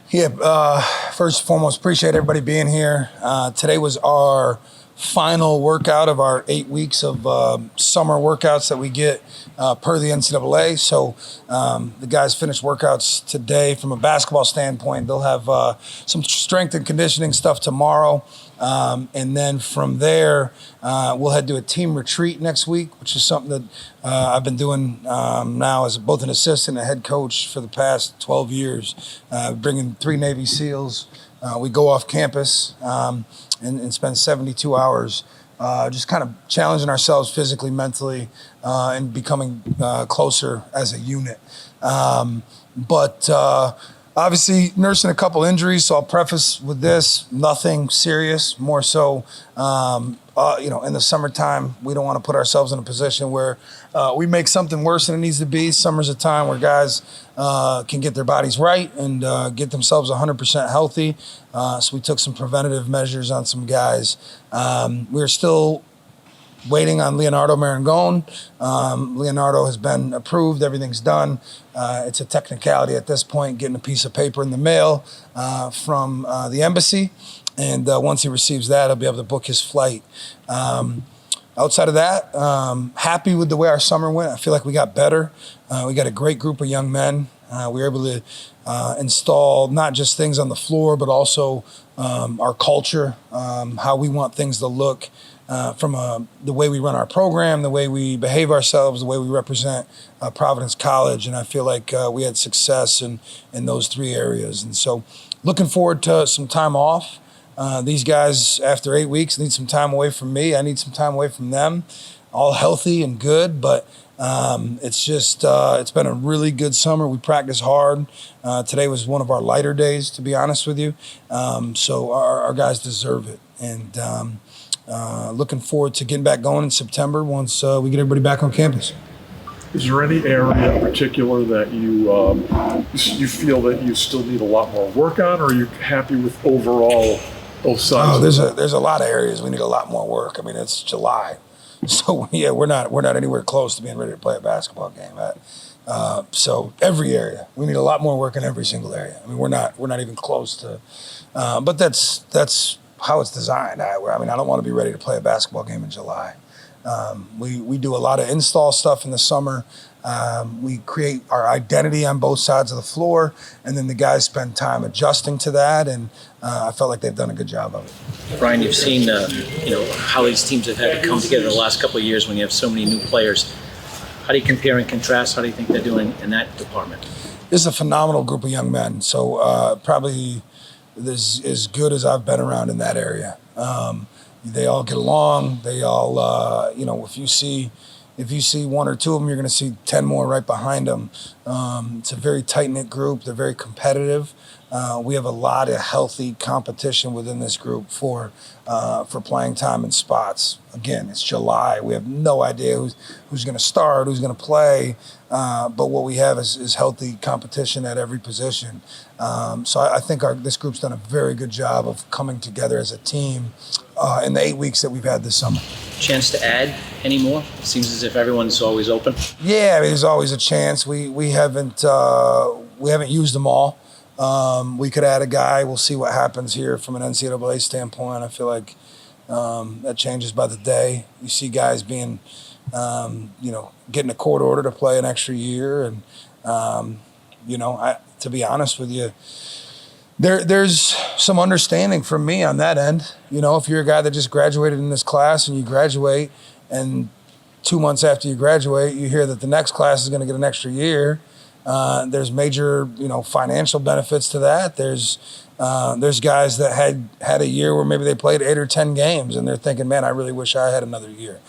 Yeah, first and foremost, appreciate everybody being here. Today was our final workout of our 8 weeks of summer workouts that we get per the NCAA. So the guys finished workouts today. From a basketball standpoint, they'll have some strength and conditioning stuff tomorrow. And then from there, we'll head to a team retreat next week, which is something that I've been doing now as both an assistant and a head coach for the past 12 years, bringing 3 Navy SEALs. We go off campus and spend 72 hours just kind of challenging ourselves physically, mentally, and becoming closer as a unit. But obviously, nursing a couple injuries, so I'll preface with this: nothing serious. More so, in the summertime, we don't want to put ourselves in a position where we make something worse than it needs to be. Summer's a time where guys can get their bodies right and get themselves 100% healthy. So we took some preventative measures on some guys. We're still waiting on Leonardo Marangone. Leonardo has been approved. Everything's done. It's a technicality at this point, getting a piece of paper in the mail from the embassy. And once he receives that, he'll be able to book his flight. Outside of that, happy with the way our summer went. I feel like we got better. We got a great group of young men. We were able to install not just things on the floor, but also our culture, how we want things to look. From the way we run our program, the way we behave ourselves, the way we represent Providence College. And I feel like we had success in those 3 areas. And so looking forward to some time off. These guys, after 8 weeks, need some time away from me. I need some time away from them. All healthy and good, but it's just it's been a really good summer. We practiced hard. Today was one of our lighter days, to be honest with you. So our guys deserve it. And looking forward to getting back going in September once we get everybody back on campus. Is there any area in particular that you feel that you still need a lot more work on, or are you happy with overall both sides? Oh, there's a lot of areas we need a lot more work. I mean, it's July, so yeah, we're not anywhere close to being ready to play a basketball game. So every area we need a lot more work in every single area. I mean, we're not even close to, but that's how it's designed. I don't want to be ready to play a basketball game in July. We do a lot of install stuff in the summer. We create our identity on both sides of the floor, and then the guys spend time adjusting to that, and I felt like they've done a good job of it. Bryan, you've seen how these teams have had to come together the last couple of years when you have so many new players. How do you compare and contrast? How do you think they're doing in that department? This is a phenomenal group of young men, so probably as good as I've been around in that area. They all get along. They all, if you see 1 or 2 of them, you're going to see 10 more right behind them. It's a very tight-knit group. They're very competitive. We have a lot of healthy competition within this group for playing time and spots. Again, it's July. We have no idea who's going to start, who's going to play. But what we have is healthy competition at every position. So I think this group's done a very good job of coming together as a team in the 8 weeks that we've had this summer. Chance to add any more? It seems as if everyone's always open. Yeah, there's always a chance. We haven't used them all. We could add a guy. We'll see what happens here from an NCAA standpoint. I feel like that changes by the day. You see guys being, getting a court order to play an extra year, and to be honest with you, there's some understanding from me on that end. If you're a guy that just graduated in this class and you graduate, and 2 months after you graduate, you hear that the next class is going to get an extra year. There's major, financial benefits to that. There's guys that had a year where maybe they played 8 or 10 games, and they're thinking, man, I really wish I had another year.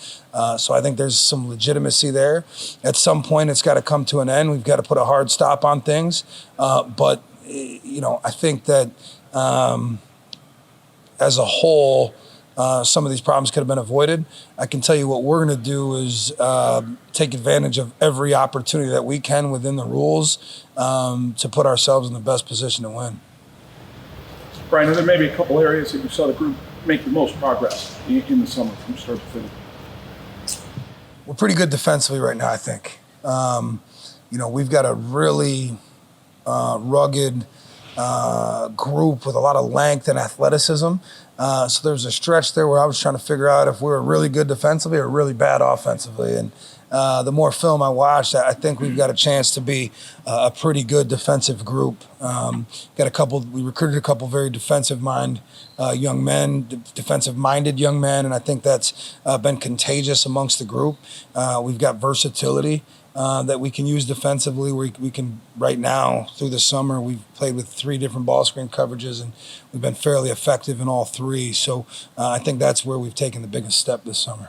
So I think there's some legitimacy there. At some point, it's got to come to an end. We've got to put a hard stop on things. But I think that as a whole, some of these problems could have been avoided. I can tell you what we're going to do is take advantage of every opportunity that we can within the rules to put ourselves in the best position to win. Bryan, there may be a couple areas that you saw the group make the most progress in the summer from start to finish. We're pretty good defensively right now, I think. We've got a really rugged group with a lot of length and athleticism. So there was a stretch there where I was trying to figure out if we were really good defensively or really bad offensively. And the more film I watched, I think we've got a chance to be a pretty good defensive group. We recruited a couple very defensive-minded young men, defensive-minded young men, and I think that's been contagious amongst the group. We've got versatility that we can use defensively. We can, right now, through the summer, we've played with 3 different ball screen coverages, and we've been fairly effective in all 3. So I think that's where we've taken the biggest step this summer.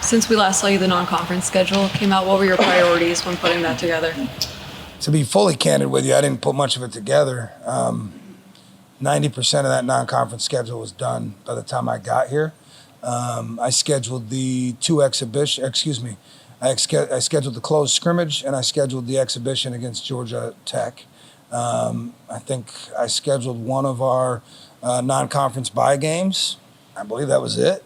Since we last saw you, the non-conference schedule came out. What were your priorities when putting that together? To be fully candid with you, I didn't put much of it together. 90% of that non-conference schedule was done by the time I got here. I scheduled the 2 exhibitions, I scheduled the closed scrimmage and I scheduled the exhibition against Georgia Tech. I think I scheduled one of our non-conference bye games. I believe that was it.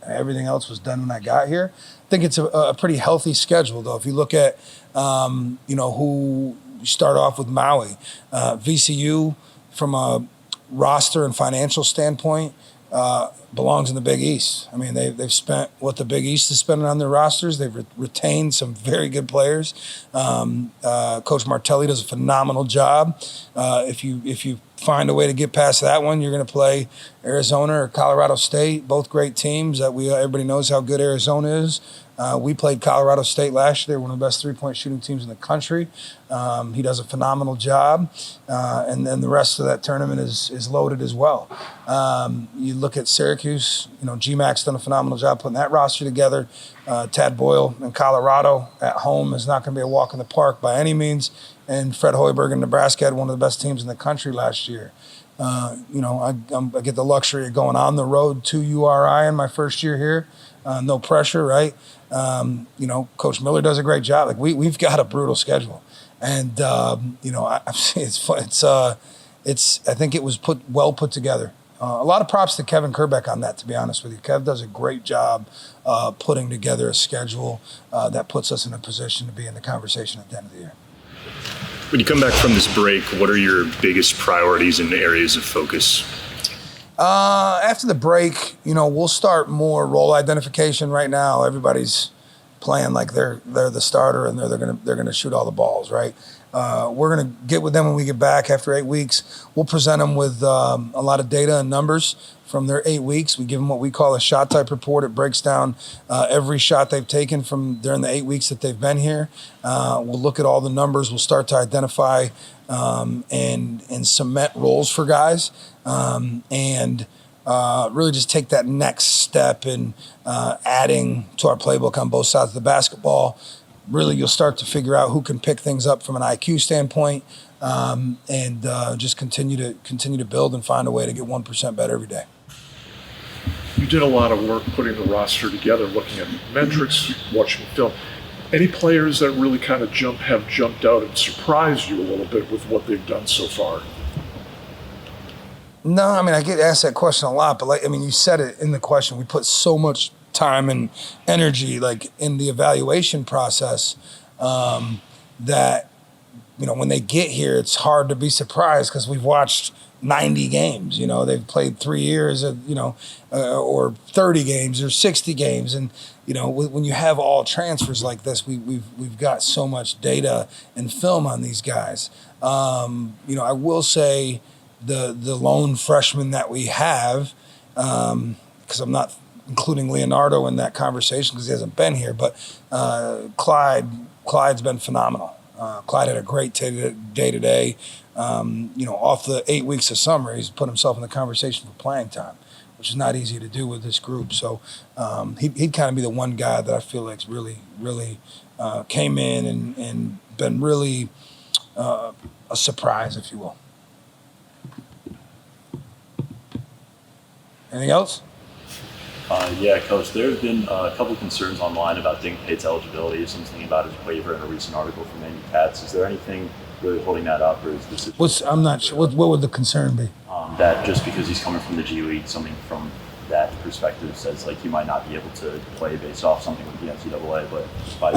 Everything else was done when I got here. I think it's a pretty healthy schedule, though. If you look at, who you start off with Maui, VCU from a roster and financial standpoint belongs in the Big East. I mean, they've spent what the Big East is spending on their rosters. They've retained some very good players. Coach Martelli does a phenomenal job. If you find a way to get past that one, you're going to play Arizona or Colorado State, both great teams that everybody knows how good Arizona is. We played Colorado State last year. They're one of the best three-point shooting teams in the country. He does a phenomenal job. And then the rest of that tournament is loaded as well. You look at Syracuse, GMAC's done a phenomenal job putting that roster together. Tad Boyle in Colorado at home is not going to be a walk in the park by any means. And Fred Hoiberg in Nebraska had one of the best teams in the country last year. I get the luxury of going on the road to URI in my first year here. No pressure, right? Coach Miller does a great job. Like we've got a brutal schedule, and I think it was well put together. A lot of props to Kevin Kerbeck on that, to be honest with you. Kev does a great job putting together a schedule that puts us in a position to be in the conversation at the end of the year. When you come back from this break, what are your biggest priorities and areas of focus? After the break, we'll start more role identification. Right now, everybody's playing like they're the starter and they're gonna shoot all the balls, right? We're gonna get with them when we get back after 8 weeks. We'll present them with a lot of data and numbers from their 8 weeks. We give them what we call a shot type report. It breaks down every shot they've taken from during the 8 weeks that they've been here. We'll look at all the numbers. We'll start to identify and cement roles for guys, and really just take that next step in adding to our playbook on both sides of the basketball. Really, you'll start to figure out who can pick things up from an IQ standpoint, and just continue to build and find a way to get 1% better every day. You did a lot of work putting the roster together, looking at metrics, watching film. Any players that really kind of have jumped out and surprised you a little bit with what they've done so far? No, I mean, I get asked that question a lot, but you said it in the question. We put so much time and energy in the evaluation process that when they get here, it's hard to be surprised because we've watched 90 games. They've played 3 years, or 30 games or 60 games, and when you have all transfers like this, we've got so much data and film on these guys. I will say the lone freshman that we have, because I'm not including Leonardo in that conversation because he hasn't been here, but Clyde's been phenomenal. Clyde had a great day today. Off the 8 weeks of summer, he's put himself in the conversation for playing time, which is not easy to do with this group. So he'd kind of be the one guy that I feel like's really, really came in and been really a surprise, if you will. Anything else? Yeah, Coach, there have been a couple concerns online about Pate's eligibility, something about his waiver in a recent article from Andy Katz. Is there anything really holding that up, or is this? I'm not sure. What would the concern be? That just because he's coming from the G League, something from that perspective says he might not be able to play based off something with the NCAA. But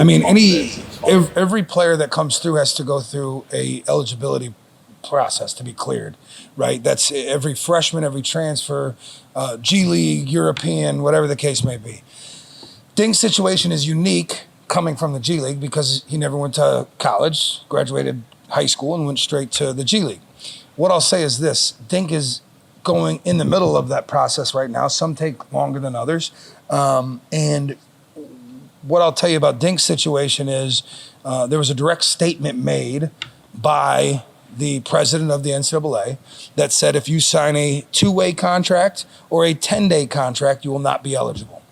every player that comes through has to go through a eligibility process to be cleared, right? That's every freshman, every transfer, G League, European, whatever the case may be. Dink's situation is unique coming from the G League because he never went to college, graduated high school, and went straight to the G League. What I'll say is this: Dink is going in the middle of that process right now. Some take longer than others. And what I'll tell you about Dink's situation is there was a direct statement made by the president of the NCAA that said if you sign a 2-way contract or a 10-day contract, you will not be eligible.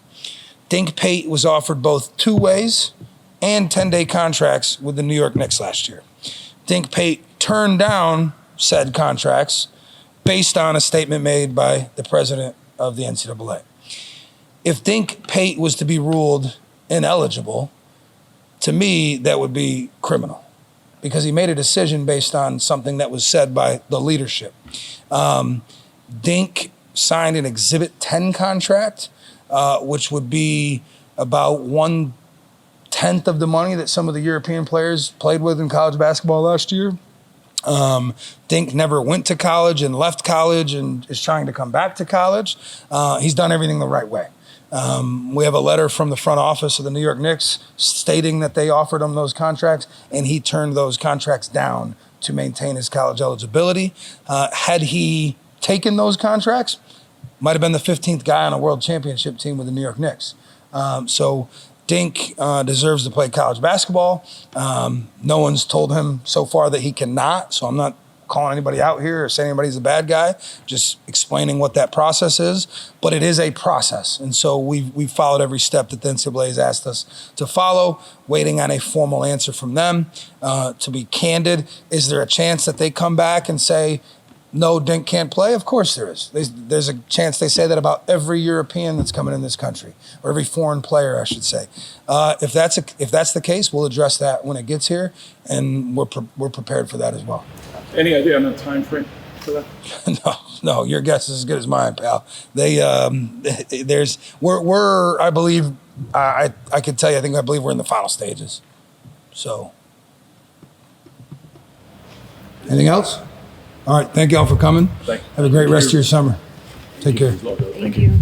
Dink Pate was offered both 2 ways and 10-day contracts with the New York Knicks last year. Dink Pate turned down said contracts based on a statement made by the president of the NCAA. If Dink Pate was to be ruled ineligible, to me, that would be criminal because he made a decision based on something that was said by the leadership. Dink signed an Exhibit 10 contract, which would be about 1/10 of the money that some of the European players played with in college basketball last year. Dink never went to college and left college and is trying to come back to college. He's done everything the right way. We have a letter from the front office of the New York Knicks stating that they offered him those contracts, and he turned those contracts down to maintain his college eligibility. Had he taken those contracts, might have been the 15th guy on a world championship team with the New York Knicks. So Dink deserves to play college basketball. No one's told him so far that he cannot, so I'm not calling anybody out here or saying anybody's a bad guy, just explaining what that process is. But it is a process, and so we've followed every step that the NCAA has asked us to follow, waiting on a formal answer from them. To be candid, is there a chance that they come back and say, no, Dink can't play? Of course there is. There's a chance they say that about every European that's coming in this country, or every foreign player, I should say. If that's the case, we'll address that when it gets here, and we're prepared for that as well. Any idea on the time frame for that? No, your guess is as good as mine, pal. We're I believe, I could tell you, I believe we're in the final stages. So, anything else? All right, thank you all for coming. Have a great rest of your summer. Take care. Thank you.